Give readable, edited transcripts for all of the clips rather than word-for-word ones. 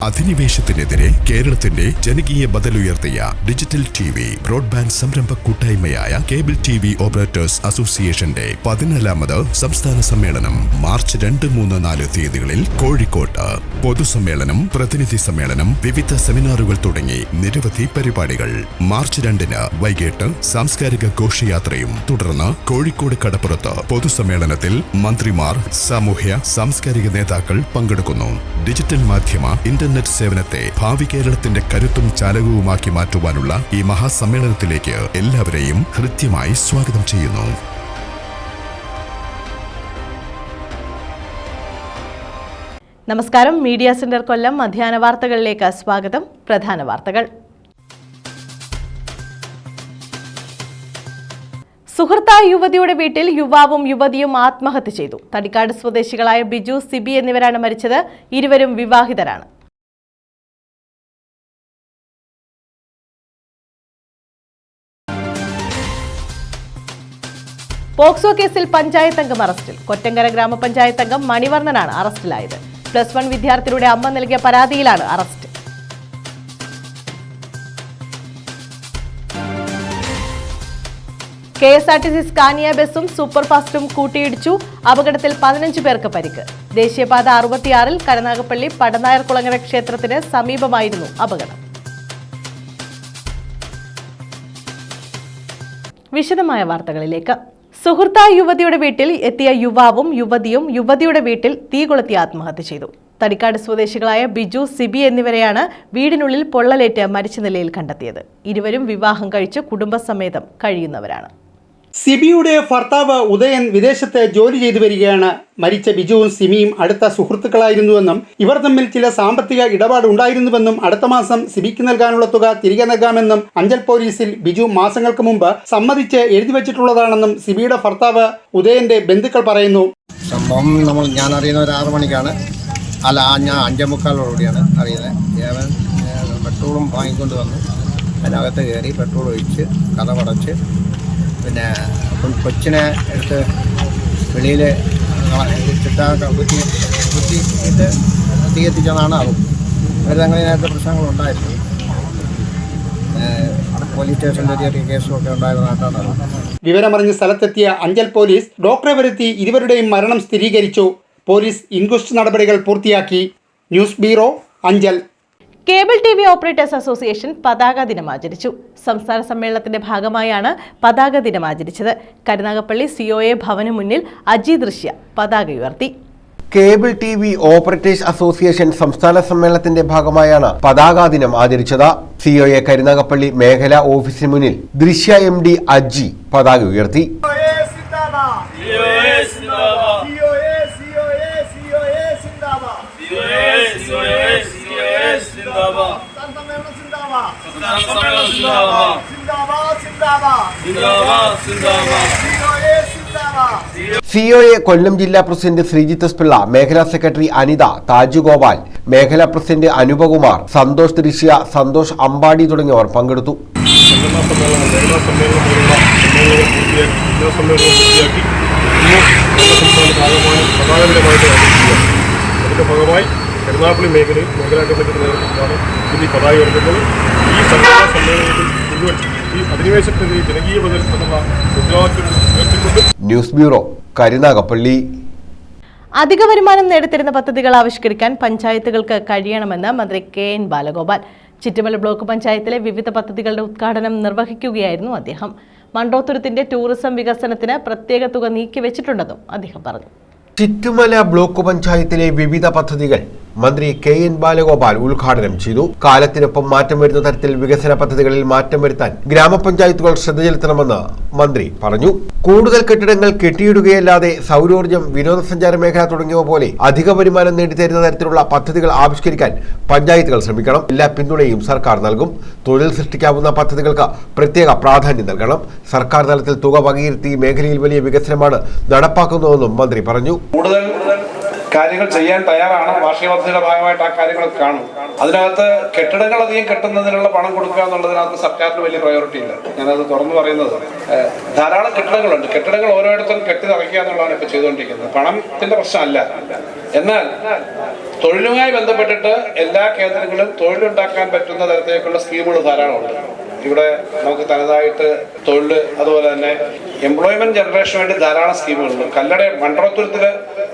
അധിനിവേശത്തിനെതിരെ കേരളത്തിന്റെ ജനകീയ ബദലുയർത്തിയ digital TV broadband സംരംഭ കൂട്ടായ്മയായ കേബിൾ ടിവി ഓപ്പറേറ്റേഴ്സ് അസോസിയേഷന്റെ 14ാമത് സംസ്ഥാന സമ്മേളനം മാർച്ച് 2, 3, 4 തീയതികളിൽ കോഴിക്കോട്ട്. പൊതുസമ്മേളനം, പ്രതിനിധി സമ്മേളനം, വിവിധ സെമിനാറുകൾ തുടങ്ങി നിരവധി പരിപാടികൾ. മാർച്ച് 2-ന് വൈകിട്ട് സാംസ്കാരിക ഘോഷയാത്രയും തുടർന്ന് കോഴിക്കോട് കടപ്പുറത്ത് പൊതുസമ്മേളനത്തിൽ മന്ത്രിമാർ, സാമൂഹ്യ സാംസ്കാരിക നേതാക്കൾ പങ്കെടുക്കുന്നു. ഡിജിറ്റൽ മാധ്യമ ഇന്റർനെറ്റ് സേവനത്തെ ഭാവി കേരളത്തിന്റെ കരുത്തും ചാലകവുമാക്കി മാറ്റുവാനുള്ള ഈ മഹാസമ്മേളനത്തിലേക്ക് എല്ലാവരെയും ഹൃദ്യമായി സ്വാഗതം ചെയ്യുന്നു. നമസ്കാരം. മീഡിയ സെന്റർ കൊല്ലം മധ്യാഹ്ന വാർത്തകളിലേക്ക് സ്വാഗതം. പ്രധാന വാർത്തകൾ. സുഹൃത്തായ യുവതിയുടെ വീട്ടിൽ യുവാവും യുവതിയും ആത്മഹത്യ ചെയ്തു. തടിക്കാട് സ്വദേശികളായ ബിജു, സിബി എന്നിവരാണ് മരിച്ചത്. ഇരുവരും വിവാഹിതരാണ്. പോക്സോ കേസിൽ പഞ്ചായത്ത് അംഗം അറസ്റ്റിൽ. കൊറ്റങ്കര ഗ്രാമപഞ്ചായത്ത് അംഗം മണിവർണ്ണനാണ് അറസ്റ്റിലായത്. +1 വിദ്യാർത്ഥിയുടെ അമ്മ നൽകിയ പരാതിയിലാണ് അറസ്റ്റ്. KSRTC സ്കാനിയ ബസും സൂപ്പർ ഫാസ്റ്റും കൂട്ടിയിടിച്ചു. അപകടത്തിൽ 15 പേർക്ക് പരിക്ക്. ദേശീയപാത 66-ൽ കരുനാഗപ്പള്ളി പടനായർകുളങ്ങര ക്ഷേത്രത്തിന് സമീപമായിരുന്നു അപകടം. വിശദമായ വാർത്തകളിലേക്ക്. സുഹൃത്തായ യുവതിയുടെ വീട്ടിൽ എത്തിയ യുവാവും യുവതിയും യുവതിയുടെ വീട്ടിൽ തീ കൊളുത്തി ആത്മഹത്യ ചെയ്തു. തടിക്കാട് സ്വദേശികളായ ബിജു, സിബി എന്നിവരെയാണ് വീടിനുള്ളിൽ പൊള്ളലേറ്റ് മരിച്ച നിലയിൽ കണ്ടെത്തിയത്. ഇരുവരും വിവാഹം കഴിച്ച് കുടുംബസമേതം കഴിയുന്നവരാണ്. സിബിയുടെ ഭർത്താവ് ഉദയൻ വിദേശത്ത് ജോലി ചെയ്തു വരികയാണ്. മരിച്ച ബിജുവും സിമിയും അടുത്ത സുഹൃത്തുക്കളായിരുന്നുവെന്നും ഇവർ തമ്മിൽ ചില സാമ്പത്തിക ഇടപാട് ഉണ്ടായിരുന്നുവെന്നും അടുത്ത മാസം സിബിക്ക് നൽകാനുള്ള തുക തിരികെ നൽകാമെന്നും അഞ്ചൽ പോലീസിൽ ബിജു മാസങ്ങൾക്ക് മുമ്പ് സമ്മതിച്ച് എഴുതി വച്ചിട്ടുള്ളതാണെന്നും സിബിയുടെ ഭർത്താവ് ഉദയന്റെ ബന്ധുക്കൾ പറയുന്നു. സംഭവം ഞാൻ അറിയുന്ന ഒരു 6 മണിക്കാണ്. ഞാൻ 5:45 അറിയുന്നത്. പെട്രോളും വാങ്ങിക്കൊണ്ട് വന്നു. അതിനകത്ത് കയറി പെട്രോൾ ഒഴിച്ച് കഥപടച്ച് പിന്നെ കൊച്ചിനെ എടുത്ത് വെളിയിൽ കുത്തിയിട്ട് തീ എത്തിച്ചെന്നാണ് അറിവ്. അവരങ്ങനെ നേരത്തെ പ്രശ്നങ്ങളുണ്ടായിരുന്നു. പോലീസ് സ്റ്റേഷനിൽ ചെറിയ കേസുമൊക്കെ ഉണ്ടായിരുന്നതായിട്ടാണ് അറിവ്. വിവരമറിഞ്ഞ് സ്ഥലത്തെത്തിയ അഞ്ചൽ പോലീസ് ഡോക്ടറെ വരുത്തി ഇരുവരുടെയും മരണം സ്ഥിരീകരിച്ചു. പോലീസ് ഇൻക്വസ്റ്റ് നടപടികൾ പൂർത്തിയാക്കി. News bureau, Anchal. Cable TV operators association പതാക ദിനം ആചരിച്ചു. സംസ്ഥാന സമ്മേളനത്തിന്റെ ഭാഗമായാണ് പതാക ദിനം ആചരിച്ചത്. കരുനാഗപ്പള്ളി COA ഭവന് മുന്നിൽ അജി ദൃശ്യ പതാക ഉയർത്തി. കേബിൾ ടിവി ഓപ്പറേറ്റേഴ്സ് അസോസിയേഷൻ സംസ്ഥാന സമ്മേളനത്തിന്റെ ഭാഗമായാണ് പതാക ദിനം ആചരിച്ചത്. COA കരുനാഗപ്പള്ളി മേഖലാ ഓഫീസിന് മുന്നിൽ ദൃശ്യ MD അജി പതാക ഉയർത്തി. COA കൊല്ലം ജില്ലാ പ്രസിഡന്റ് ശ്രീജിത്ത് പിള്ള, മേഖലാ സെക്രട്ടറി അനിത, താജു ഗോപാൽ, മേഖലാ പ്രസിഡന്റ് അനുപകുമാർ, സന്തോഷ് ദൃശ്യ, സന്തോഷ് അമ്പാടി തുടങ്ങിയവർ പങ്കെടുത്തു. കരുനാഗപ്പള്ളി മേഖലാ കമ്മിറ്റിയുടെ നേതൃത്വത്തിലാണ് ഇന്ന് ഈ പതാക ഉയർത്തുന്നത്. ഈ സംഘടനാ സമ്മേളനത്തിൽ ഈ അധിനിവേശത്തിനെതിരെ ജനകീയ ബദൽ എന്നുള്ള മുദ്രാവാക്യം ഉയർത്തിക്കൊണ്ട്. News bureau, Karunagappally. അധിക വരുമാനം നേടിത്തരുന്ന പദ്ധതികൾ ആവിഷ്കരിക്കാൻ പഞ്ചായത്തുകൾക്ക് കഴിയണമെന്ന് മന്ത്രി KN ബാലഗോപാൽ ചിറ്റുമല ബ്ലോക്ക് പഞ്ചായത്തിലെ വിവിധ പദ്ധതികളുടെ ഉദ്ഘാടനം നിർവഹിക്കുകയായിരുന്നു അദ്ദേഹം. മണ്ടോത്തുരുത്തിന്റെ ടൂറിസം വികസനത്തിന് പ്രത്യേക തുക നീക്കിവെച്ചിട്ടുണ്ടെന്നും അദ്ദേഹം പറഞ്ഞു. ചിറ്റുമല ബ്ലോക്ക് പഞ്ചായത്തിലെ വിവിധ പദ്ധതികൾ മന്ത്രി KN ബാലഗോപാൽ ഉദ്ഘാടനം ചെയ്തു. കാലത്തിനൊപ്പം മാറ്റം വരുന്ന തരത്തിൽ വികസന പദ്ധതികളിൽ മാറ്റം വരുത്താൻ ഗ്രാമപഞ്ചായത്തുകൾ ശ്രദ്ധ ചെലുത്തണമെന്ന് മന്ത്രി പറഞ്ഞു. കൂടുതൽ കെട്ടിടങ്ങൾ കെട്ടിയിടുകയല്ലാതെ സൗരോർജ്ജം, വിനോദസഞ്ചാര മേഖല തുടങ്ങിയവ പോലെ അധിക വരുമാനം നേടിത്തരുന്ന തരത്തിലുള്ള പദ്ധതികൾ ആവിഷ്കരിക്കാൻ പഞ്ചായത്തുകൾ ശ്രമിക്കണം. എല്ലാ പിന്തുണയും സർക്കാർ നൽകും. തൊഴിൽ സൃഷ്ടിക്കാവുന്ന പദ്ധതികൾക്ക് പ്രത്യേക പ്രാധാന്യം നൽകണം. സർക്കാർ തലത്തിൽ തുക വകയിരുത്തി മേഖലയിൽ വലിയ വികസനമാണ് നടപ്പാക്കുന്നതെന്നും മന്ത്രി പറഞ്ഞു. കൂടുതൽ കാര്യങ്ങൾ ചെയ്യാൻ തയ്യാറാണ്. വാർഷിക പദ്ധതിയുടെ ഭാഗമായിട്ട് ആ കാര്യങ്ങളൊക്കെ കാണും. അതിനകത്ത് കെട്ടിടങ്ങൾ അധികം കെട്ടുന്നതിനുള്ള പണം കൊടുക്കുക എന്നുള്ളതിനകത്ത് സർക്കാരിന് വലിയ പ്രയോറിറ്റി ഇല്ല. ഞാനത് തുറന്നു പറയുന്നത്. ധാരാളം കെട്ടിടങ്ങളുണ്ട്. കെട്ടിടങ്ങൾ ഓരോരുത്തരും കെട്ടി നിറയ്ക്കുക എന്നുള്ളതാണ് ഇപ്പോൾ ചെയ്തുകൊണ്ടിരിക്കുന്നത്. പണത്തിന്റെ പ്രശ്നമല്ല. എന്നാൽ തൊഴിലുമായി ബന്ധപ്പെട്ടിട്ട് എല്ലാ കേന്ദ്രങ്ങളിലും തൊഴിലുണ്ടാക്കാൻ പറ്റുന്ന തരത്തിലേക്കുള്ള സ്കീമുകൾ ധാരാളമുണ്ട്. ഇവിടെ നമുക്ക് തനതായിട്ട് തൊഴിൽ, അതുപോലെ തന്നെ എംപ്ലോയ്മെന്റ് ജനറേഷന് വേണ്ടി ധാരാളം സ്കീമുകളുണ്ട്. കല്ലട മൺട്രോത്തുരത്തിൽ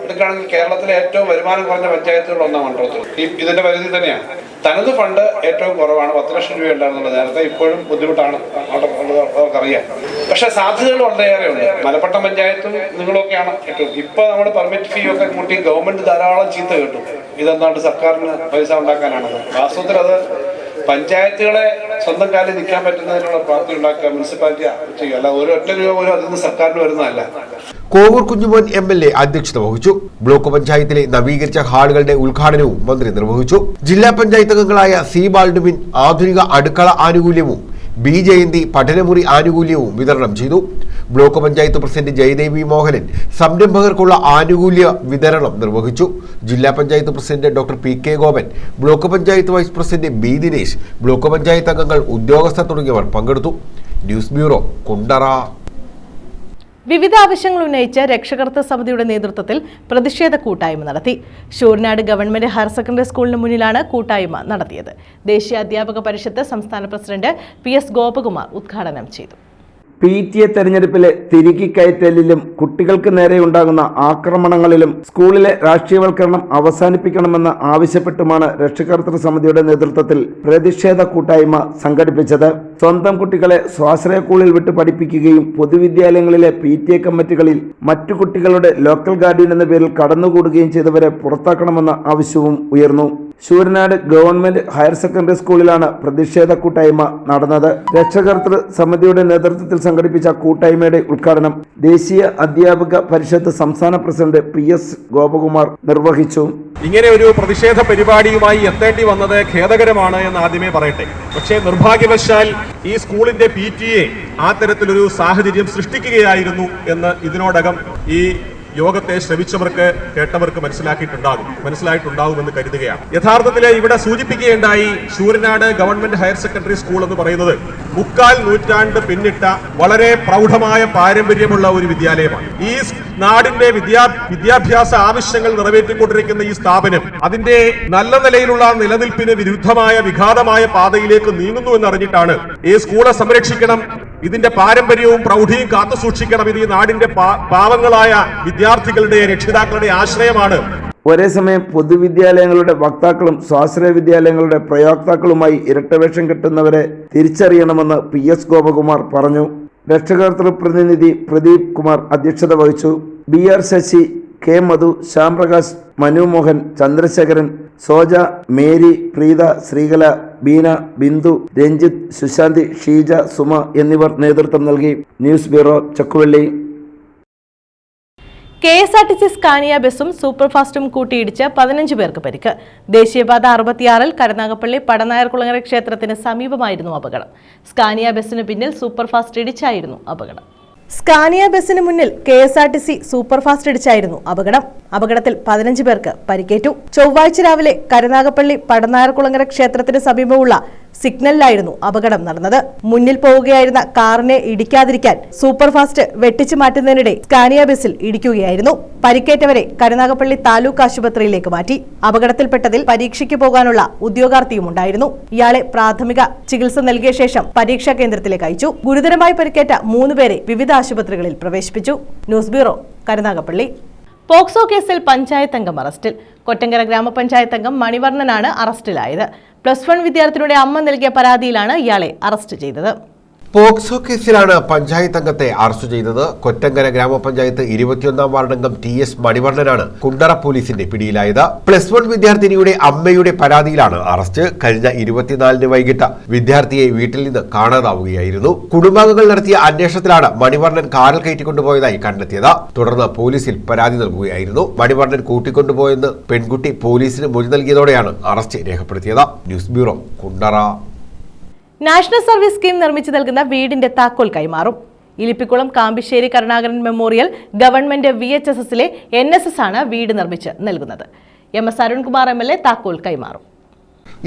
എടുക്കുകയാണെങ്കിൽ കേരളത്തിലെ ഏറ്റവും വരുമാനം കുറഞ്ഞ പഞ്ചായത്തുകളിലൊന്നാണ് മൺട്രോത്തുരം. ഇതിന്റെ പരിധി തന്നെയാണ്. തനത് ഫണ്ട് ഏറ്റവും കുറവാണ്. 10 ലക്ഷം രൂപ ഉണ്ടായിരുന്നുള്ളത് നേരത്തെ. ഇപ്പോഴും ബുദ്ധിമുട്ടാണ്, അവർക്കറിയാം. പക്ഷെ സാധ്യതകൾ വളരെയേറെ ഉണ്ട്. മലപ്പട്ടം പഞ്ചായത്തും നിങ്ങളൊക്കെയാണ് ഏറ്റവും. ഇപ്പൊ നമ്മൾ പെർമിറ്റ് ഫീ ഒക്കെ കൂട്ടി ഗവൺമെന്റ് ധാരാളം ചീത്ത കേട്ടു. ഇതെന്താണ്ട് സർക്കാരിന് പൈസ ഉണ്ടാക്കാനാണത്. വാസ്തവത്തിൽ അത് പഞ്ചായത്തുകളെ സ്വന്തം കാലിൽ നിൽക്കാൻ പറ്റുന്നതിനുള്ള പ്രാപ്തി ഉണ്ടാക്കുക മുനിസിപ്പാലിറ്റി ചെയ്യുക. അല്ല ഒരു ഒറ്റ രൂപ പോലും അതിൽ നിന്ന് സർക്കാരിന് വരുന്നതല്ല. കോവൂർ കുഞ്ഞുമോൻ MLA അധ്യക്ഷത വഹിച്ചു. ബ്ലോക്ക് പഞ്ചായത്തിലെ നവീകരിച്ച ഹാളുകളുടെ ഉദ്ഘാടനവും മന്ത്രി നിർവഹിച്ചു. ജില്ലാ പഞ്ചായത്ത് അംഗങ്ങളായ C. ബാൽഡുവിൻ ആധുനിക അടുക്കള ആനുകൂല്യവും B. ജയന്തി പഠനമുറി ആനുകൂല്യവും വിതരണം ചെയ്തു. ബ്ലോക്ക് പഞ്ചായത്ത് പ്രസിഡന്റ് ജയദേവി മോഹനൻ സംരംഭകർക്കുള്ള ആനുകൂല്യ വിതരണം നിർവഹിച്ചു. ജില്ലാ panchayat president doctor PK Gopan, block panchayat vice president B. Dinesh, block panchayat അംഗങ്ങൾ, ഉദ്യോഗസ്ഥർ തുടങ്ങിയവർ പങ്കെടുത്തു. News bureau, Kundara. വിവിധ ആവശ്യങ്ങൾ ഉന്നയിച്ച് രക്ഷകർതൃ സമിതിയുടെ നേതൃത്വത്തിൽ പ്രതിഷേധ കൂട്ടായ്മ നടത്തി. ശൂരനാട് ഗവൺമെന്റ് ഹയർ സെക്കൻഡറി സ്കൂളിന് മുന്നിലാണ് കൂട്ടായ്മ നടത്തിയത്. ദേശീയ അധ്യാപക പരിഷത്ത് സംസ്ഥാന പ്രസിഡന്റ് PS ഗോപകുമാർ ഉദ്ഘാടനം ചെയ്തു. PTA തെരഞ്ഞെടുപ്പിലെ തിരുകിക്കയറ്റലിലും കുട്ടികൾക്ക് നേരെ ഉണ്ടാകുന്ന ആക്രമണങ്ങളിലും സ്കൂളിലെ രാഷ്ട്രീയവൽക്കരണം അവസാനിപ്പിക്കണമെന്ന് ആവശ്യപ്പെട്ടുമാണ് രക്ഷകർതൃ സമിതിയുടെ നേതൃത്വത്തിൽ പ്രതിഷേധ കൂട്ടായ്മ സംഘടിപ്പിച്ചത്. സ്വന്തം കുട്ടികളെ സ്വാശ്രയ സ്കൂളിൽ വിട്ട് പഠിപ്പിക്കുകയും പൊതുവിദ്യാലയങ്ങളിലെ PTA കമ്മിറ്റികളിൽ മറ്റു കുട്ടികളുടെ ലോക്കൽ ഗാർഡിയൻ എന്ന പേരിൽ കടന്നുകൂടുകയും ചെയ്തവരെ പുറത്താക്കണമെന്ന ആവശ്യവും ഉയർന്നു. ശൂരനാട് ഗവൺമെന്റ് ഹയർ സെക്കൻഡറി സ്കൂളിലാണ് പ്രതിഷേധ കൂട്ടായ്മ നടന്നത്. രക്ഷകർതൃ സമിതിയുടെ നേതൃത്വത്തിൽ സംഘടിപ്പിച്ച കൂട്ടായ്മയുടെ ഉദ്ഘാടനം ദേശീയ അധ്യാപക പരിഷത്ത് സംസ്ഥാന പ്രസിഡന്റ് PS ഗോപകുമാർ നിർവഹിച്ചു. ഇങ്ങനെ ഒരു പ്രതിഷേധ പരിപാടിയുമായി എത്തേണ്ടി വന്നത് ഖേദകരമാണ് എന്ന് ആദ്യമേ പറയട്ടെ. പക്ഷേ നിർഭാഗ്യവശാൽ ഈ സ്കൂളിന്റെ PTA ആ തരത്തിലൊരു സാഹചര്യം സൃഷ്ടിക്കുകയായിരുന്നു എന്ന് ഇതിനോടകം ഈ യോഗത്തെ ശ്രമിച്ചവർക്ക്, കേട്ടവർക്ക് മനസ്സിലായിട്ടുണ്ടാകുമെന്ന് കരുതുകയാണ്. യഥാർത്ഥത്തിൽ ഇവിടെ സൂചിപ്പിക്കുകയുണ്ടായി, Sooranad government higher secondary school എന്ന് പറയുന്നത് 3/4 നൂറ്റാണ്ട് പിന്നിട്ട വളരെ പ്രൗഢമായ പാരമ്പര്യമുള്ള ഒരു വിദ്യാലയമാണ്. ഈ നാടിന്റെ വിദ്യാഭ്യാസ ആവശ്യങ്ങൾ നിറവേറ്റിക്കൊണ്ടിരിക്കുന്ന ഈ സ്ഥാപനം അതിന്റെ നല്ല നിലയിലുള്ള നിലനിൽപ്പിന് വിരുദ്ധമായ വിഘാതമായ പാതയിലേക്ക് നീങ്ങുന്നു എന്നറിഞ്ഞിട്ടാണ് ഈ സ്കൂളെ സംരക്ഷിക്കണം, ഇതിന്റെ പാരമ്പര്യവും പ്രൗഢിയും കാത്തു സൂക്ഷിക്കണം, ഇത് ഈ നാടിന്റെ പാവങ്ങളായ വിദ്യാർത്ഥികളുടെ, രക്ഷിതാക്കളുടെ ആശ്രയമാണ്. ഒരേ സമയം പൊതുവിദ്യാലയങ്ങളുടെ വക്താക്കളും സ്വാശ്രയ വിദ്യാലയങ്ങളുടെ പ്രയോക്താക്കളുമായി ഇരട്ടവേഷം കെട്ടുന്നവരെ തിരിച്ചറിയണമെന്ന് PS ഗോപകുമാർ പറഞ്ഞു. രക്ഷകർതൃ പ്രതിനിധി പ്രദീപ് കുമാർ അധ്യക്ഷത വഹിച്ചു. BR Sasi, K. Madhu, Shyamprakash, Manu Mohan, Chandrasekharan, Soja, Mary, Preetha, Sreekala, Beena, Bindu, Ranjith, Sushanthi, Sheeja, Suma എന്നിവർ നേതൃത്വം നൽകി. News bureau, Chakkuvally. KSRTC Scania ബസും സൂപ്പർഫാസ്റ്റും കൂട്ടിയിടിച്ച് 15 പേർക്ക് പരിക്ക്. ദേശീയപാത 66-ൽ കരുനാഗപ്പള്ളി പടനായർകുളങ്ങര ക്ഷേത്രത്തിന് സമീപമായിരുന്നു അപകടം. സ്കാനിയ ബസിന് പിന്നിൽ സൂപ്പർഫാസ്റ്റ് ഇടിച്ചായിരുന്നു അപകടം. സ്കാനിയ ബസിന് മുന്നിൽ KSRTC സൂപ്പർഫാസ്റ്റ് ഇടിച്ചായിരുന്നു അപകടം. അപകടത്തിൽ 15 പേർക്ക് പരിക്കേറ്റു. ചൊവ്വാഴ്ച രാവിലെ കരുനാഗപ്പള്ളി പടനായർകുളങ്ങര ക്ഷേത്രത്തിന് സമീപമുള്ള സിഗ്നലിലായിരുന്നു അപകടം നടന്നത്. മുന്നിൽ പോവുകയായിരുന്ന കാറിനെ ഇടിക്കാതിരിക്കാൻ സൂപ്പർഫാസ്റ്റ് വെട്ടിച്ചു മാറ്റുന്നതിനിടെ സ്കാനിയ ബസിൽ ഇടിക്കുകയായിരുന്നു. പരിക്കേറ്റവരെ കരുനാഗപ്പള്ളി താലൂക്ക് ആശുപത്രിയിലേക്ക് മാറ്റി. അപകടത്തിൽപ്പെട്ടതിൽ പരീക്ഷയ്ക്ക് പോകാനുള്ള ഉദ്യോഗാർത്ഥിയും ഉണ്ടായിരുന്നു. ഇയാളെ പ്രാഥമിക ചികിത്സ നൽകിയ ശേഷം പരീക്ഷാ കേന്ദ്രത്തിലേക്ക് അയച്ചു. ഗുരുതരമായി പരിക്കേറ്റ 3 പേരെ വിവിധ ആശുപത്രികളിൽ പ്രവേശിപ്പിച്ചു. News bureau, Karunagappally. പോക്സോ കേസിൽ പഞ്ചായത്ത് അംഗം അറസ്റ്റിൽ. കൊറ്റങ്കര ഗ്രാമപഞ്ചായത്ത് അംഗം മണിവർണ്ണനാണ് അറസ്റ്റിലായത്. +1 വിദ്യാർത്ഥിനിയുടെ അമ്മ നൽകിയ പരാതിയിലാണ് ഇയാളെ അറസ്റ്റ് ചെയ്തത്. പോക്സോ കേസിലാണ് പഞ്ചായത്ത് അംഗത്തെ അറസ്റ്റ് ചെയ്തത്. കൊറ്റങ്കര ഗ്രാമപഞ്ചായത്ത് 21-ാം വാർഡംഗം TS മണിവർണ്ണനാണ് കുണ്ടറ പോലീസിന്റെ പിടിയിലായത്. +1 വിദ്യാർത്ഥിനിയുടെ അമ്മയുടെ പരാതിയിലാണ് അറസ്റ്റ്. കഴിഞ്ഞ 24-ന് വൈകിട്ട് വിദ്യാർത്ഥിയെ വീട്ടിൽ നിന്ന് കാണാതാവുകയായിരുന്നു. കുടുംബാംഗങ്ങൾ നടത്തിയ അന്വേഷണത്തിലാണ് മണിവർണ്ണൻ കാറിൽ കയറ്റിക്കൊണ്ടുപോയതായി കണ്ടെത്തിയത്. തുടർന്ന് പോലീസിൽ പരാതി നൽകുകയായിരുന്നു. മണിവർണ്ണൻ കൂട്ടിക്കൊണ്ടുപോയെന്ന് പെൺകുട്ടി പോലീസിന് മൊഴി നൽകിയതോടെയാണ് അറസ്റ്റ് രേഖപ്പെടുത്തിയത്. News bureau, Kundara. National service scheme നിർമ്മിച്ചു നൽകുന്ന വീടിന്റെ താക്കോൽ കൈമാറും. ഇലിപ്പിക്കുളം കാമ്പിശ്ശേരി കരുണാകരൻ മെമ്മോറിയൽ ഗവൺമെന്റ് VHSSലെ NSS ആണ് വീട് നിർമ്മിച്ച് നൽകുന്നത്. MS അരുൺകുമാർ MLA താക്കോൽ കൈമാറും.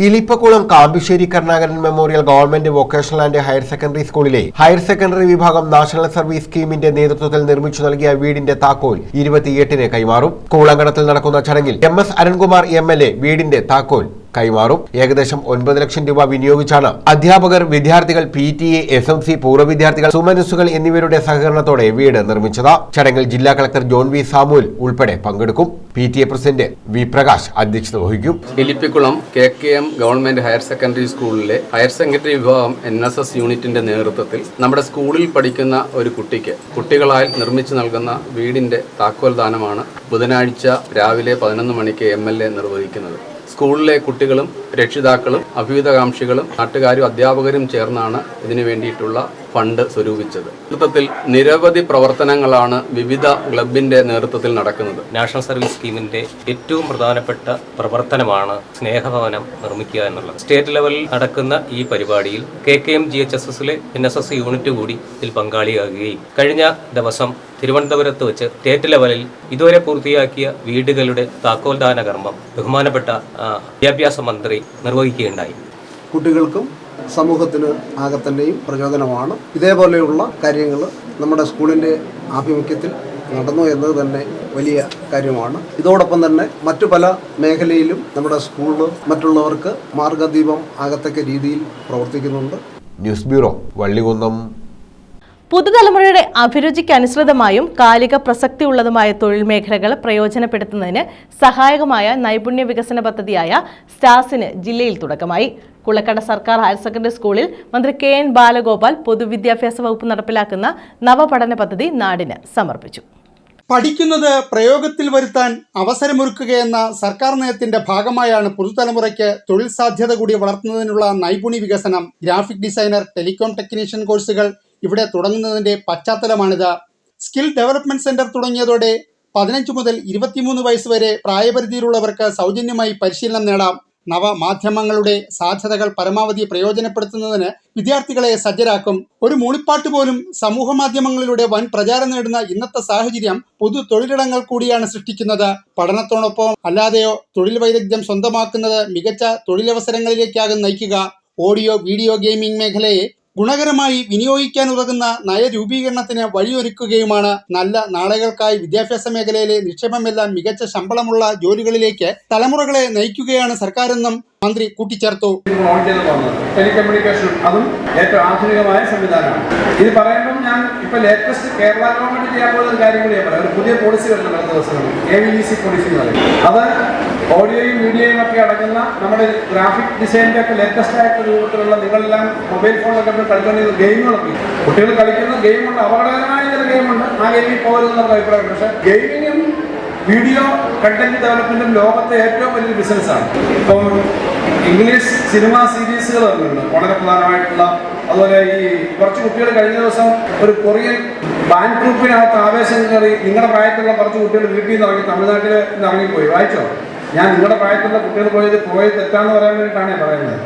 Ilippakulam Kambissery Karunakaran memorial government vocational and higher secondary സ്കൂളിലെ ഹയർ സെക്കൻഡറി വിഭാഗം നാഷണൽ സർവീസ് സ്കീമിന്റെ നേതൃത്വത്തിൽ നിർമ്മിച്ചു നൽകിയ വീടിന്റെ താക്കോൽ 28-ന് കൈമാറും. സ്കൂൾ അങ്കണത്തിൽ നടക്കുന്ന ചടങ്ങിൽ MS അരുൺകുമാർ MLA വീടിന്റെ താക്കോൽ കൈമാറും. ഏകദേശം 9 ലക്ഷം രൂപ വിനിയോഗിച്ചാണ് അധ്യാപകർ, വിദ്യാർത്ഥികൾ, PTA, SMC, പൂർവ്വ വിദ്യാർത്ഥികൾ, സുമനസ്സുകൾ എന്നിവരുടെ സഹകരണത്തോടെ വീട് നിർമ്മിച്ചത്. ചടങ്ങിൽ ജില്ലാ കളക്ടർ ജോൺ വി സാമുൽ ഉൾപ്പെടെ പങ്കെടുക്കും. PTA പ്രസിഡന്റ് വി പ്രകാശ് അധ്യക്ഷത വഹിക്കും. Ilippikulam KKM government higher secondary സ്കൂളിലെ ഹയർ സെക്കൻഡറി വിഭാഗം NSS യൂണിറ്റിന്റെ നേതൃത്വത്തിൽ നമ്മുടെ സ്കൂളിൽ പഠിക്കുന്ന ഒരു കുട്ടികളായി നിർമ്മിച്ചു നൽകുന്ന വീടിന്റെ താക്കോൽ ദാനമാണ് ബുധനാഴ്ച രാവിലെ 11 മണിക്ക് MLA നിർവഹിക്കുന്നത്. സ്കൂളിലെ കുട്ടികളും രക്ഷിതാക്കളും അഭ്യുതകാംക്ഷികളും നാട്ടുകാരും അധ്യാപകരും ചേർന്നാണ് ഇതിനു വേണ്ടിയിട്ടുള്ള ഫണ്ട് സ്വരൂപിച്ചത്. നേതൃത്വത്തിൽ നിരവധി പ്രവർത്തനങ്ങളാണ് വിവിധ ക്ലബിന്റെ നേതൃത്വത്തിൽ നടക്കുന്നത്. നാഷണൽ സർവീസ് സ്കീമിന്റെ ഏറ്റവും പ്രധാനപ്പെട്ട പ്രവർത്തനമാണ് സ്നേഹഭവനം നിർമ്മിക്കുക എന്നുള്ളത്. സ്റ്റേറ്റ് ലെവലിൽ നടക്കുന്ന ഈ പരിപാടിയിൽ KKM GHSSലെ NSS യൂണിറ്റ് കൂടി ഇതിൽ പങ്കാളിയാകുകയും കഴിഞ്ഞ ദിവസം തിരുവനന്തപുരത്ത് വെച്ച് സ്റ്റേറ്റ് ലെവലിൽ ഇതുവരെ പൂർത്തിയാക്കിയ വീടുകളുടെ താക്കോൽദാന കർമ്മം ബഹുമാനപ്പെട്ട വിദ്യാഭ്യാസ മന്ത്രി നിർവഹിക്കുകയുണ്ടായി. കുട്ടികൾക്കും സമൂഹത്തിന് ആകെ തന്നെയും പ്രചോദനമാണ്. ഇതേപോലെയുള്ള കാര്യങ്ങൾ നമ്മുടെ സ്കൂളിൻ്റെ ആഭിമുഖ്യത്തിൽ നടന്നു എന്നത് തന്നെ വലിയ കാര്യമാണ്. ഇതോടൊപ്പം തന്നെ മറ്റു പല മേഖലയിലും നമ്മുടെ സ്കൂൾ മറ്റുള്ളവർക്ക് മാർഗദീപം ആകത്തക്ക രീതിയിൽ പ്രവർത്തിക്കുന്നുണ്ട്. News bureau, Vallikunnam. പുതുതലമുറയുടെ അഭിരുചിക്ക് അനുസൃതമായും കാലിക പ്രസക്തിയുള്ളതുമായ തൊഴിൽ മേഖലകൾ പ്രയോജനപ്പെടുത്തുന്നതിന് സഹായകമായ നൈപുണ്യ വികസന പദ്ധതിയായ സ്റ്റാർസിന് ജില്ലയിൽ തുടക്കമായി. കുളക്കട സർക്കാർ ഹയർ സെക്കൻഡറി സ്കൂളിൽ മന്ത്രി KN ബാലഗോപാൽ പൊതുവിദ്യാഭ്യാസ വകുപ്പ് നടപ്പിലാക്കുന്ന നവപഠന പദ്ധതി നാടിന് സമർപ്പിച്ചു. പഠിക്കുന്നത് പ്രയോഗത്തിൽ വരുത്താൻ അവസരമൊരുക്കുകയെന്ന സർക്കാർ നയത്തിന്റെ ഭാഗമായാണ് പുതുതലമുറയ്ക്ക് തൊഴിൽ സാധ്യത കൂടി വളർത്തുന്നതിനുള്ള നൈപുണ്യ വികസനം. ഗ്രാഫിക് ഡിസൈനർ, ടെലികോം ടെക്നീഷ്യൻ കോഴ്സുകൾ ഇവിടെ തുടങ്ങുന്നതിന്റെ പശ്ചാത്തലമാണിത്. സ്കിൽ ഡെവലപ്മെന്റ് സെന്റർ തുടങ്ങിയതോടെ 15 മുതൽ 23 വയസ്സ് വരെ പ്രായപരിധിയിലുള്ളവർക്ക് സൗജന്യമായി പരിശീലനം നേടാം. നവമാധ്യമങ്ങളുടെ സാധ്യതകൾ പരമാവധി പ്രയോജനപ്പെടുത്തുന്നതിന് വിദ്യാർത്ഥികളെ സജ്ജരാക്കും. ഒരു മൂളിപ്പാട്ട് പോലും സമൂഹ മാധ്യമങ്ങളിലൂടെ വൻ പ്രചാരം നേടുന്ന ഇന്നത്തെ സാഹചര്യം പൊതു തൊഴിലിടങ്ങൾ കൂടിയാണ് സൃഷ്ടിക്കുന്നത്. പഠനത്തോടൊപ്പം അല്ലാതെയോ തൊഴിൽ വൈദഗ്ധ്യം സ്വന്തമാക്കുന്നത് മികച്ച തൊഴിലവസരങ്ങളിലേക്കാകും നയിക്കുക. ഓഡിയോ വീഡിയോ ഗെയിമിംഗ് മേഖലയെ ഗുണകരമായി വിനിയോഗിക്കാൻ ഉതകുന്ന നയരൂപീകരണത്തിന് വഴിയൊരുക്കുകയുമാണ്. നല്ല നാളുകൾക്കായി വിദ്യാഭ്യാസ മേഖലയിലെ നിക്ഷേപമെല്ലാം മികച്ച ശമ്പളമുള്ള ജോലികളിലേക്ക് തലമുറകളെ നയിക്കുകയാണ് സർക്കാരെന്നും മന്ത്രി കൂട്ടിച്ചേർത്തു. ടെലികമ്മ്യൂണിക്കേഷൻ അതും ഏറ്റവും ആധുനികമായ സംവിധാനമാണ്. ഇത് പറയുമ്പോൾ ഞാൻ ഇപ്പൊ ലേറ്റസ്റ്റ് കേരള ഗവൺമെന്റ് ചെയ്യാൻ പോകുന്ന കാര്യം കൂടി ഞാൻ പറയാം. ഒരു പുതിയ പോളിസി വരുന്നുണ്ട് അടുത്ത ദിവസങ്ങളിൽ, AVEC പോളിസി എന്ന് പറയും. അത് ഓഡിയോയും വീഡിയോയും ഒക്കെ അടങ്ങുന്ന നമ്മുടെ ഗ്രാഫിക് ഡിസൈനിന്റെ ഒക്കെ ലേറ്റസ്റ്റ് ആയിട്ടുള്ള രൂപത്തിലുള്ള നിങ്ങളെല്ലാം മൊബൈൽ ഫോണിലൊക്കെ കളിക്കുന്ന ഗെയിമുകളൊക്കെ കുട്ടികൾ കളിക്കുന്ന ഗെയിമുണ്ട്, അപകടകരമായ ചില ഗെയിമുണ്ട്. ആ ഗെയിമിൽ പോകരുതെന്നുള്ള അഭിപ്രായമുണ്ട്. പക്ഷേ ഗെയിമിങ്ങും വീഡിയോ കണ്ടന്റ് ഡെവലപ്മെന്റും ലോകത്തെ ഏറ്റവും വലിയൊരു ബിസിനസ്സാണ്. ഇപ്പം ഇംഗ്ലീഷ് സിനിമ സീരീസുകൾ വരുന്നുണ്ട് വളരെ പ്രധാനമായിട്ടുള്ള. അതുപോലെ ഈ കുറച്ച് കുട്ടികൾ കഴിഞ്ഞ ദിവസം ഒരു കൊറിയൻ ബാൻഡ് ഗ്രൂപ്പിനകത്ത് ആവേശം കയറി നിങ്ങളുടെ പ്രായത്തിലുള്ള കുറച്ച് കുട്ടികൾ വീട്ടിൽ നിന്ന് ഇറങ്ങി തമിഴ്നാട്ടിൽ നിന്ന് ഇറങ്ങിപ്പോയി. വായിച്ചോ? ഞാൻ നിങ്ങളുടെ പ്രായത്തിലുള്ള കുട്ടികൾ പോയത് തെറ്റാന്ന് പറയാൻ വേണ്ടിയിട്ടാണ് ഞാൻ പറയുന്നത്.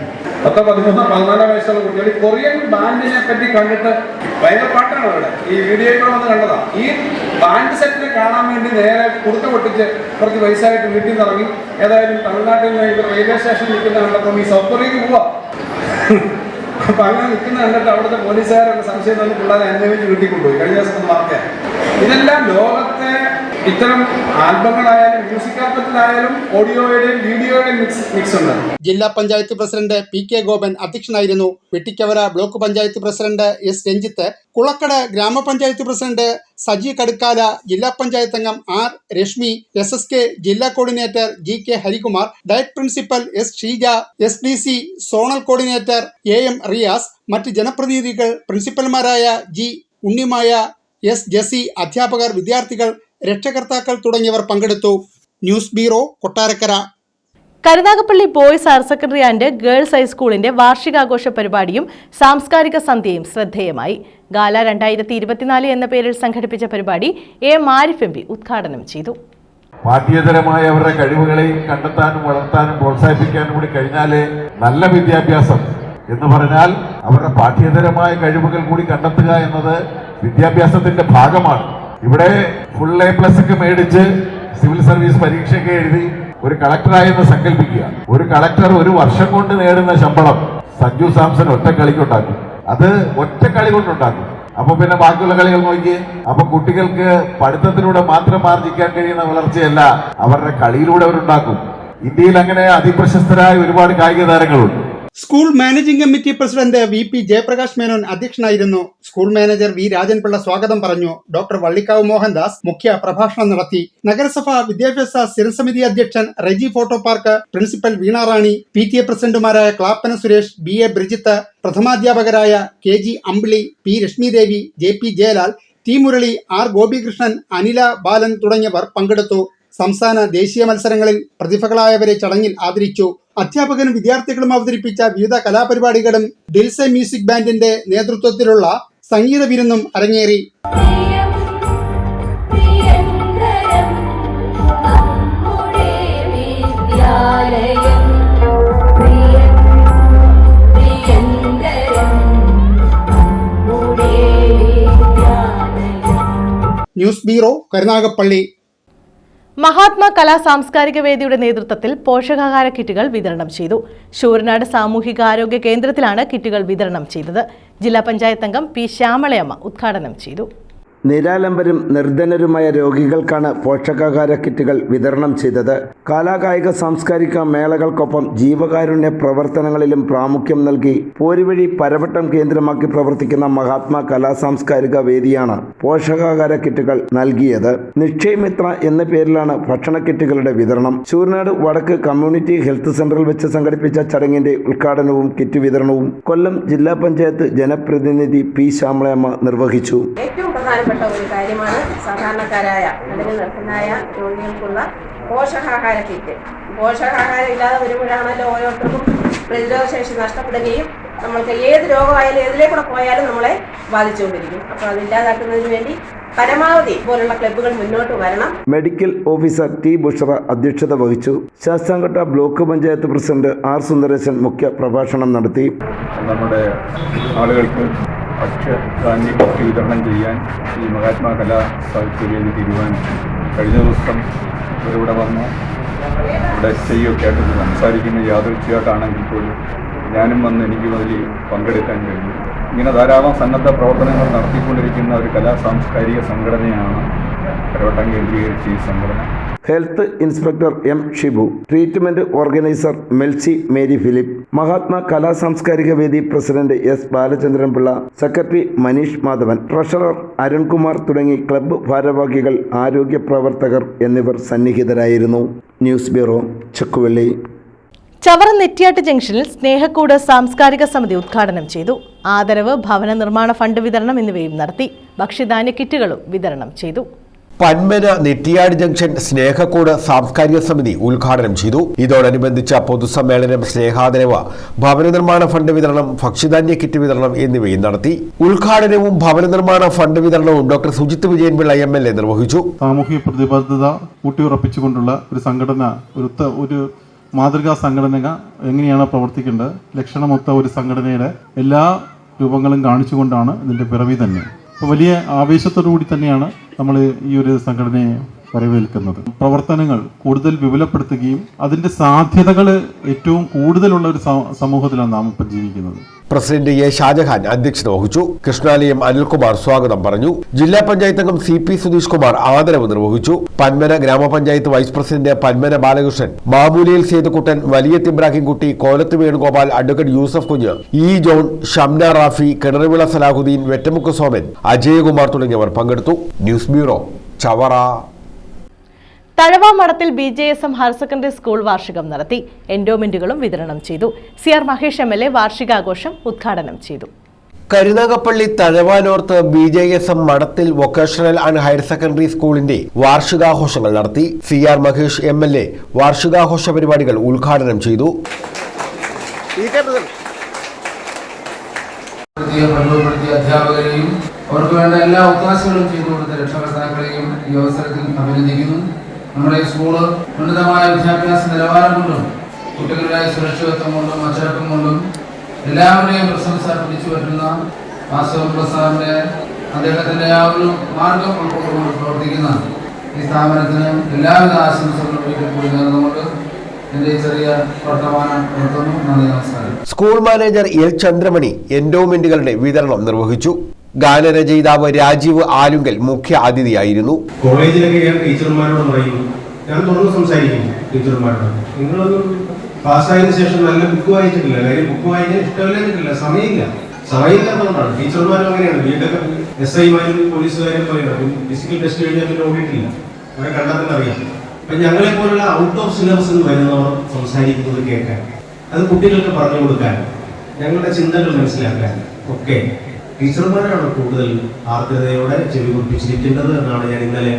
10, 13, 14 വയസ്സുള്ള കുട്ടികൾ ഈ കൊറിയൻ ബാൻഡിനെ പറ്റി കണ്ടിട്ട് ഭയങ്കര പാട്ടാണ് അവിടെ. ഈ വീഡിയോയിൽ വന്ന് കണ്ടതാ. ഈ ബാൻഡ് സെറ്റിനെ കാണാൻ വേണ്ടി നേരെ കുടുത്ത പൊട്ടിച്ച് കുറച്ച് വയസ്സായിട്ട് വീട്ടിൽ നിന്ന് ഇറങ്ങി ഏതായാലും തമിഴ്നാട്ടിൽ നിന്ന് ഇവർ റെയിൽവേ സ്റ്റേഷനിൽ നിൽക്കുന്ന കണ്ടപ്പോൾ ഈ സൗത്ത് കൊറിയക്ക് പോവാ. അപ്പൊ അങ്ങനെ നിൽക്കുന്ന കണ്ടിട്ട് അവിടുത്തെ പോലീസുകാരൊക്കെ സംശയം തന്നെ പിള്ളേരെ അന്വേഷിച്ച് വീട്ടിൽ കൊണ്ടുപോയി. കഴിഞ്ഞ ദിവസം വാർത്തയാണ്. ഇതെല്ലാം ലോകത്തെ ഇത്തരം ആൽബങ്ങളായാലും മ്യൂസിക് ആൽബത്തിലായാലും ഓഡിയോയുടെയും വീഡിയോയുടെയും മിക്സ് ഉണ്ട്. ജില്ലാ പഞ്ചായത്ത് പ്രസിഡന്റ് PK ഗോപൻ അധ്യക്ഷനായിരുന്നു. Vettikkavala block panchayat president S Ranjith, Kulakkada grama panchayat president Saji Kadukkala, ജില്ലാ പഞ്ചായത്ത് അംഗം R രശ്മി, SSK ജില്ലാ coordinator GK Harikumar, DIET principal S Sheeja, SDC zonal coordinator AM Riyas, മറ്റ് ജനപ്രതിനിധികൾ, പ്രിൻസിപ്പൽമാരായ G ഉണ്ണിമായ, S ജസി, അധ്യാപകർ, വിദ്യാർത്ഥികൾ, രക്ഷകർത്താക്കൾ തുടങ്ങിയവർ പങ്കെടുത്തു. News bureau, Kottarakkara. Karunagappally boys higher secondary and girls ഹൈസ്കൂളിന്റെ വാർഷികാഘോഷ പരിപാടിയും സാംസ്കാരിക സന്ധ്യയും ശ്രദ്ധേയമായി. ഗാല 2024 എന്ന പേരിൽ സംഘടിപ്പിച്ച പരിപാടി A മാരിഫ് MP ഉദ്ഘാടനം ചെയ്തു. പാഠ്യേതരമായ അവരുടെ കഴിവുകളെ കണ്ടെത്താനും വളർത്താനും പ്രോത്സാഹിപ്പിക്കാനും കൂടി കഴിഞ്ഞാലേ നല്ല വിദ്യാഭ്യാസം എന്ന് പറഞ്ഞാൽ അവരുടെ പാഠ്യേതരമായ കഴിവുകൾ കൂടി കണ്ടെത്തുക എന്നത് വിദ്യാഭ്യാസത്തിന്റെ ഭാഗമാണ്. ഇവിടെ ഫുൾ A+ ഒക്കെ മേടിച്ച് സിവിൽ സർവീസ് പരീക്ഷയൊക്കെ എഴുതി ഒരു കളക്ടറായെന്ന് സങ്കല്പിക്കുക. ഒരു കളക്ടർ ഒരു വർഷം കൊണ്ട് നേടുന്ന ശമ്പളം സഞ്ജു സാംസൺ ഒറ്റ കളിക്കുണ്ടാക്കും. അത് ഒറ്റ കളി കൊണ്ടുണ്ടാക്കും. അപ്പൊ പിന്നെ ബാക്കിയുള്ള കളികൾ നോക്കിയേ. അപ്പൊ കുട്ടികൾക്ക് പഠിത്തത്തിലൂടെ മാത്രം ആർജിക്കാൻ കഴിയുന്ന വളർച്ചയല്ല, അവരുടെ കളിയിലൂടെ അവരുണ്ടാക്കും. ഇന്ത്യയിൽ അങ്ങനെ അതിപ്രശസ്തരായ ഒരുപാട് കായിക താരങ്ങളുണ്ട്. School managing committee president VP Jayaprakash Menon അധ്യക്ഷനായിരുന്നു. സ്കൂൾ മാനേജർ V രാജൻപിള്ള സ്വാഗതം പറഞ്ഞു. ഡോക്ടർ വള്ളിക്കാവ് മോഹൻദാസ് മുഖ്യ പ്രഭാഷണം നടത്തി. നഗരസഭ വിദ്യാഭ്യാസ സ്ഥിരസമിതി അധ്യക്ഷൻ Reji photo park, principal Veenarani, PTA പ്രസിഡന്റുമാരായ ക്ലാപ്പന സുരേഷ്, BA ബ്രിജിത്ത്, പ്രഥമാധ്യാപകരായ KG അമ്പിളി, P രശ്മിദേവി, JP Jayalal, T Murali, R Gopikrishnan, Anila ബാലൻ തുടങ്ങിയവർ പങ്കെടുത്തു. സംസ്ഥാന ദേശീയ മത്സരങ്ങളിൽ പ്രതിഭകളായവരെ ചടങ്ങിൽ ആദരിച്ചു. അധ്യാപകരും വിദ്യാർത്ഥികളും അവതരിപ്പിച്ച വിവിധ കലാപരിപാടികളും ഡിൽസെ മ്യൂസിക് ബാൻഡിന്റെ നേതൃത്വത്തിലുള്ള സംഗീത വിരുന്നും അരങ്ങേറി. News bureau, Karunagappally. മഹാത്മാ കലാ സാംസ്കാരിക വേദിയുടെ നേതൃത്വത്തിൽ പോഷകാഹാര കിറ്റുകൾ വിതരണം ചെയ്തു. ശൂരനാട് സാമൂഹികാരോഗ്യ കേന്ദ്രത്തിലാണ് കിറ്റുകൾ വിതരണം ചെയ്തത്. ജില്ലാ പഞ്ചായത്ത് അംഗം P ശ്യാമളയമ്മ ഉദ്ഘാടനം ചെയ്തു. നിരാലംബരും നിർധനരുമായ രോഗികൾക്കാണ് പോഷകാഹാര കിറ്റുകൾ വിതരണം ചെയ്തത്. കലാകായിക സാംസ്കാരിക മേളകൾക്കൊപ്പം ജീവകാരുണ്യ പ്രവർത്തനങ്ങളിലും പ്രാമുഖ്യം നൽകി പോരുവഴി പരവട്ടം കേന്ദ്രമാക്കി പ്രവർത്തിക്കുന്ന മഹാത്മാ കലാ സാംസ്കാരിക വേദിയാണ് പോഷകാഹാര കിറ്റുകൾ നൽകിയത്. നിക്ഷയമിത്ര എന്ന പേരിലാണ് ഭക്ഷണ കിറ്റുകളുടെ വിതരണം. ശൂരനാട് വടക്ക് കമ്മ്യൂണിറ്റി ഹെൽത്ത് സെന്ററിൽ വെച്ച് സംഘടിപ്പിച്ച ചടങ്ങിന്റെ ഉദ്ഘാടനവും കിറ്റ് വിതരണവും കൊല്ലം ജില്ലാ പഞ്ചായത്ത് ജനപ്രതിനിധി P ശ്യാമളയമ്മ നിർവഹിച്ചു. പ്രധാനപ്പെട്ട ഒരു കാര്യമാണ് സാധാരണക്കാരായ അല്ലെങ്കിൽ നിർധനായ രോഗികൾക്കുള്ള പോഷകാഹാര കിറ്റ്. പോഷകാഹാരം ഇല്ലാതെ വരുമ്പോഴാണല്ലോ ഓരോരുത്തർക്കും പ്രതിരോധശേഷി നഷ്ടപ്പെടുകയും നമ്മൾക്ക് ഏത് രോഗമായാലും ഏതിലേക്കൂടെ പോയാലും നമ്മളെ ബാധിച്ചുകൊണ്ടിരിക്കും. അപ്പോൾ അതില്ലാതാക്കുന്നതിന് വേണ്ടി പരമാവധി പോലുള്ള ക്ലബ്ബുകൾ മുന്നോട്ട് വരണം. മെഡിക്കൽ ഓഫീസർ T ബുഷറ അധ്യക്ഷത വഹിച്ചു. Sasthamkotta block panchayat president R Sundaresan മുഖ്യ പ്രഭാഷണം നടത്തി. നമ്മുടെ ആളുകൾക്ക് ഭക്ഷ്യധാന്യ കിറ്റ് വിതരണം ചെയ്യാൻ ഈ മഹാത്മാ കലാ സാഹിത്യ വേദി തീരുമാനിച്ചു. കഴിഞ്ഞ ദിവസം ഇവരിവിടെ വന്ന് ഇവിടെ SIയൊക്കെ ആയിട്ട് സംസാരിക്കുന്ന യാദൃച്ഛികമായിട്ടാണെങ്കിൽ പോലും ഞാനും വന്ന് എനിക്കും അതിൽ പങ്കെടുക്കാൻ കഴിഞ്ഞു. ഇങ്ങനെ ധാരാളം സന്നദ്ധ പ്രവർത്തനങ്ങൾ നടത്തിക്കൊണ്ടിരിക്കുന്ന ഒരു കലാ സാംസ്കാരിക സംഘടനയാണ് പരവട്ടം കേന്ദ്രീകരിച്ച ഈ സംഘടന. Health inspector M Shibu, treatment organiser Melsy Mary Philip, Mahatma കലാ Samskarika Vedi president S Balachandran Pillai, secretary Manish Madhavan, treasurer Arunkumar തുടങ്ങി ക്ലബ്ബ് ഭാരവാഹികൾ, ആരോഗ്യ പ്രവർത്തകർ എന്നിവർ സന്നിഹിതരായിരുന്നു. News bureau, Chakkuvalli. ചവറ നെറ്റിയാട്ട് ജംഗ്ഷനിൽ സ്നേഹക്കൂട് സാംസ്കാരിക സമിതി ഉദ്ഘാടനം ചെയ്തു. ആദരവ്, ഭവന നിർമ്മാണ ഫണ്ട് വിതരണം എന്നിവയും നടത്തി. ഭക്ഷ്യധാന്യ കിറ്റുകളും വിതരണം ചെയ്തു. പന്മന നെറ്റിയാട് ജംഗ്ഷൻ സ്നേഹക്കൂട് സാംസ്കാരിക സമിതി ഉദ്ഘാടനം ചെയ്തു. ഇതോടനുബന്ധിച്ച പൊതുസമ്മേളനം, സ്നേഹാദരവ്, ഭവന നിർമ്മാണ ഫണ്ട് വിതരണം, ഭക്ഷ്യധാന്യ കിറ്റ് വിതരണം എന്നിവയും നടത്തി. ഉദ്ഘാടനവും ഭവന നിർമ്മാണ ഫണ്ട് വിതരണവും ഡോക്ടർ സുജിത് വിജയൻപിള്ള MLA നിർവഹിച്ചു. സാമൂഹിക പ്രതിബദ്ധത ഊട്ടിയുറപ്പിച്ചുകൊണ്ടുള്ള ഒരു സംഘടന, ഒരു മാതൃകാ സംഘടന എങ്ങനെയാണ് പ്രവർത്തിക്കേണ്ടത്, ലക്ഷണമൊത്ത ഒരു സംഘടനയുടെ എല്ലാ രൂപങ്ങളും കാണിച്ചുകൊണ്ടാണ് ഇതിൻ്റെ പിറവി തന്നെ. അപ്പോൾ വലിയ ആവേശത്തോടു കൂടി തന്നെയാണ് നമ്മൾ ഈ ഒരു സംഘടനയെ വരവേൽക്കുന്നത്. പ്രവർത്തനങ്ങൾ കൂടുതൽ വിപുലപ്പെടുത്തുകയും അതിൻ്റെ സാധ്യതകൾ ഏറ്റവും കൂടുതലുള്ള ഒരു സമൂഹത്തിലാണ് നാം ഇപ്പം ജീവിക്കുന്നത്. പ്രസിഡന്റ് A ഷാജഹാൻ അധ്യക്ഷത വഹിച്ചു. കൃഷ്ണാലയം അനിൽകുമാർ സ്വാഗതം പറഞ്ഞു. ജില്ലാ പഞ്ചായത്ത് അംഗം CP സുധീഷ് കുമാർ ആദരവ് നിർവഹിച്ചു. പന്മന ഗ്രാമപഞ്ചായത്ത് vice president Panmana Balakrishnan, Mamooliyil Sethukuttan, Valiyathu Ibrahimkutty, Kolathu Venugopal, advocate Yusuf Kunju, E John, Shamna Rafi, Kinaruvila Salahuddin, Vettamukku Soman, Ajayakumar തുടങ്ങിയവർ പങ്കെടുത്തു. News bureau, Chavara. തഴവ മഠത്തിൽ BJSM ഹയർ സെക്കൻഡറി സ്കൂൾ വാർഷികം നടത്തി. എൻഡോമെന്റുകളും വിതരണം ചെയ്തു. CR മഹേഷ് MLA വാർഷികാഘോഷം ഉദ്ഘാടനം ചെയ്തു. കരുനാഗപ്പള്ളി തഴവ നോർത്ത് BJSM മഠത്തിൽ വൊക്കേഷണൽ ആൻഡ് ഹയർ സെക്കൻഡറി സ്കൂളിന്റെ വാർഷികാഘോഷങ്ങൾ നടത്തി. CR മഹേഷ് MLA വാർഷികാഘോഷ പരിപാടികൾ ഉദ്ഘാടനം ചെയ്തു. അധ്യാപകരെയും അവർക്ക് വേണ്ട എല്ലാ ഒത്താശകളും ചെയ്തു കൊടുത്ത രക്ഷകർത്താക്കളെയും ഈ അവസരത്തിൽ അഭിനന്ദിക്കുന്നു. നമ്മുടെ ഈ സ്കൂള് ഉന്നതമായ വിദ്യാഭ്യാസ നിലവാരം കൊണ്ടും കുട്ടികളുടെ സുരക്ഷിതത്വം കൊണ്ടും അച്ചടക്കം കൊണ്ടും എല്ലാവരുടെയും പ്രശംസ പിടിച്ചു പറ്റുന്ന വാസവ സാറിന്റെ അദ്ദേഹത്തിൻ്റെ ആ ഒരു മാർഗം ഉൾക്കൊണ്ടുകൊണ്ട് പ്രവർത്തിക്കുന്ന ഈ സ്ഥാപനത്തിന് എല്ലാവിധ ആശംസകളും വീട്ടിൽ കൂടി നേർന്നുകൊണ്ട് എൻ്റെ ചെറിയ വർത്തമാനം നിർത്തുന്നു. നന്ദി, നമസ്കാരം. സ്കൂൾ മാനേജർ എൽ ചന്ദ്രമണി എൻഡോമെന്റുകളുടെ വിതരണം നിർവഹിച്ചു. ഗാനരചയിതാവ് രാജീവ് ആലുങ്കൽ മുഖ്യ അതിഥിയായിരുന്നു. കോളേജിലൊക്കെ ഞാൻ ടീച്ചർമാരോട് പറയുന്നു, ഞാൻ തുറന്ന് സംസാരിക്കുന്നു ടീച്ചർമാരോട്, നിങ്ങളൊന്നും പാസ്സായതിനു ശേഷം നല്ല ബുക്ക് വായിച്ചിട്ടില്ല, കാര്യം ബുക്ക് വായിക്കാൻ ഇഷ്ടമില്ലാഞ്ഞിട്ടില്ല, സമയമില്ലാത്തതുകൊണ്ടാണ്. ടീച്ചർമാരും അങ്ങനെയാണ്, വീട്ടൊക്കെ SI-മാരും പോലീസുകാരും പോലെയാണ്, ഫിസിക്കൽ ടെസ്റ്റ് കഴിഞ്ഞാൽ പിന്നെ ഓടിയിട്ടില്ല, അവരെ കണ്ടാൽ തന്നെ അറിയാം. അപ്പം ഞങ്ങളെ പോലുള്ള ഔട്ട് ഓഫ് സിലബസ് വരുന്നവർ സംസാരിക്കുന്നത് കേൾക്കാൻ, അത് കുട്ടികൾക്ക് പറഞ്ഞു കൊടുക്കാൻ, ഞങ്ങളുടെ ചിന്തകൾ മനസ്സിലാക്കാൻ ഒക്കെ ടീച്ചർമാരാണ് കൂടുതൽ ആർദ്രതയോടെ ചെവി കുറിപ്പിച്ചിരിക്കേണ്ടത് എന്നാണ് ഞാൻ ഇന്നലെ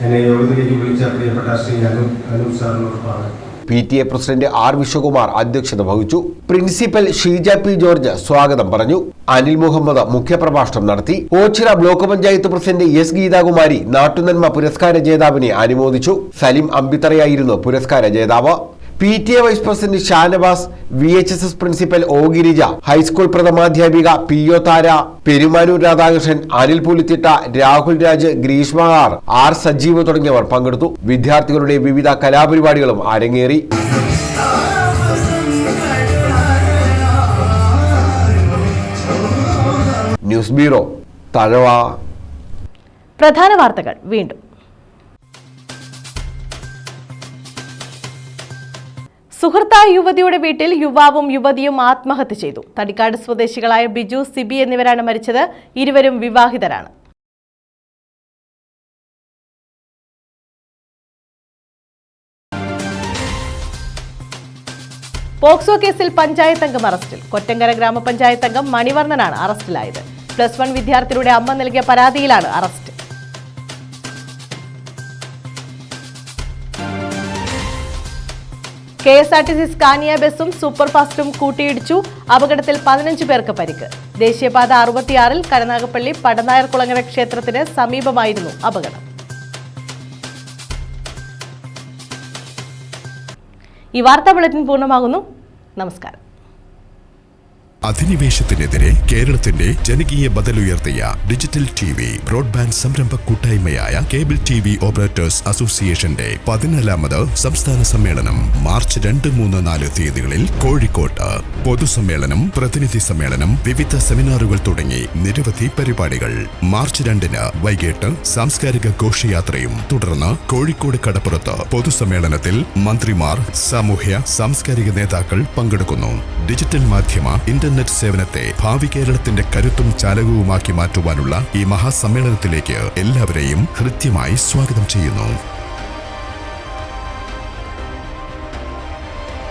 എന്നെ യോഗത്തിലേക്ക് വിളിച്ച പ്രിയപ്പെട്ട ശ്രീ അനൂപ് സാറിനോട് പറഞ്ഞത്. PTA പ്രസിഡന്റ് R വിശ്വകുമാർ അധ്യക്ഷത വഹിച്ചു. പ്രിൻസിപ്പൽ ഷീജ P ജോർജ് സ്വാഗതം പറഞ്ഞു. അനിൽ മുഹമ്മദ് മുഖ്യപ്രഭാഷണം നടത്തി. Oachira block panchayat president S Geethakumari Nattunanma പുരസ്കാര ജേതാവിനെ അനുമോദിച്ചു. സലിം അമ്പിത്തറയായിരുന്നു പുരസ്കാര ജേതാവ്. PTA vice president Shanavas, VHSS principal O Girija, high school പ്രഥമാധ്യാപിക PO താര, പെരുമാനൂർ രാധാകൃഷ്ണൻ, അനിൽ പുലിത്തിട്ട, രാഹുൽ രാജ്, ഗ്രീഷ്മ R സജീവ് തുടങ്ങിയവർ പങ്കെടുത്തു. വിദ്യാർത്ഥികളുടെ വിവിധ കലാപരിപാടികളും അരങ്ങേറി. News bureau, Thazhava. പ്രധാന വാർത്തകൾ വീണ്ടും. സുഹൃത്തായ യുവതിയുടെ വീട്ടിൽ യുവാവും യുവതിയും ആത്മഹത്യ ചെയ്തു. തടിക്കാട് സ്വദേശികളായ ബിജു, സിബി എന്നിവരാണ് മരിച്ചത്. ഇരുവരും വിവാഹിതരാണ്. പോക്സോ കേസിൽ പഞ്ചായത്ത് അംഗം അറസ്റ്റിൽ. കൊറ്റങ്കര ഗ്രാമപഞ്ചായത്ത് അംഗം മണിവർണ്ണനാണ് അറസ്റ്റിലായത്. +1 വിദ്യാർത്ഥിയുടെ അമ്മ നൽകിയ പരാതിയിലാണ് അറസ്റ്റ്. KSRTC സ്കാനിയ ബസും സൂപ്പർ ഫാസ്റ്റും കൂട്ടിയിടിച്ചു. അപകടത്തിൽ 15 പേർക്ക് പരിക്ക്. ദേശീയപാത 66-ൽ കരുനാഗപ്പള്ളി പടനായർകുളങ്ങര ക്ഷേത്രത്തിന് സമീപമായിരുന്നു അപകടം. ഈ വാർത്താ ബുള്ളറ്റിൻ പൂർണ്ണമാകുന്നു. നമസ്കാരം. അധിനിവേശത്തിനെതിരെ കേരളത്തിന്റെ ജനകീയ ബദലുയർത്തിയ ഡിജിറ്റൽ TV ബ്രോഡ്ബാൻഡ് സംരംഭ കൂട്ടായ്മയായ കേബിൾ TV ഓപ്പറേറ്റേഴ്സ് അസോസിയേഷന്റെ 14ാമത് സംസ്ഥാന സമ്മേളനം മാർച്ച് 2, 3, 4 തീയതികളിൽ കോഴിക്കോട്ട്. പൊതുസമ്മേളനം, പ്രതിനിധി സമ്മേളനം, വിവിധ സെമിനാറുകൾ തുടങ്ങി നിരവധി പരിപാടികൾ. മാർച്ച് 2-ന് വൈകിട്ട് സാംസ്കാരിക ഘോഷയാത്രയും. തുടർന്ന് കോഴിക്കോട് കടപ്പുറത്ത് പൊതുസമ്മേളനത്തിൽ മന്ത്രിമാർ, സാമൂഹ്യ സാംസ്കാരിക നേതാക്കൾ പങ്കെടുക്കുന്നു. ഡിജിറ്റൽ മാധ്യമ ഇന്റർനെറ്റ് സേവനത്തെ ഭാവി കേരളത്തിന്റെ കരുത്തും ചാലകവുമാക്കി മാറ്റുവാനുള്ള ഈ മഹാസമ്മേളനത്തിലേക്ക് എല്ലാവരെയും ഹൃദ്യമായി സ്വാഗതം ചെയ്യുന്നു.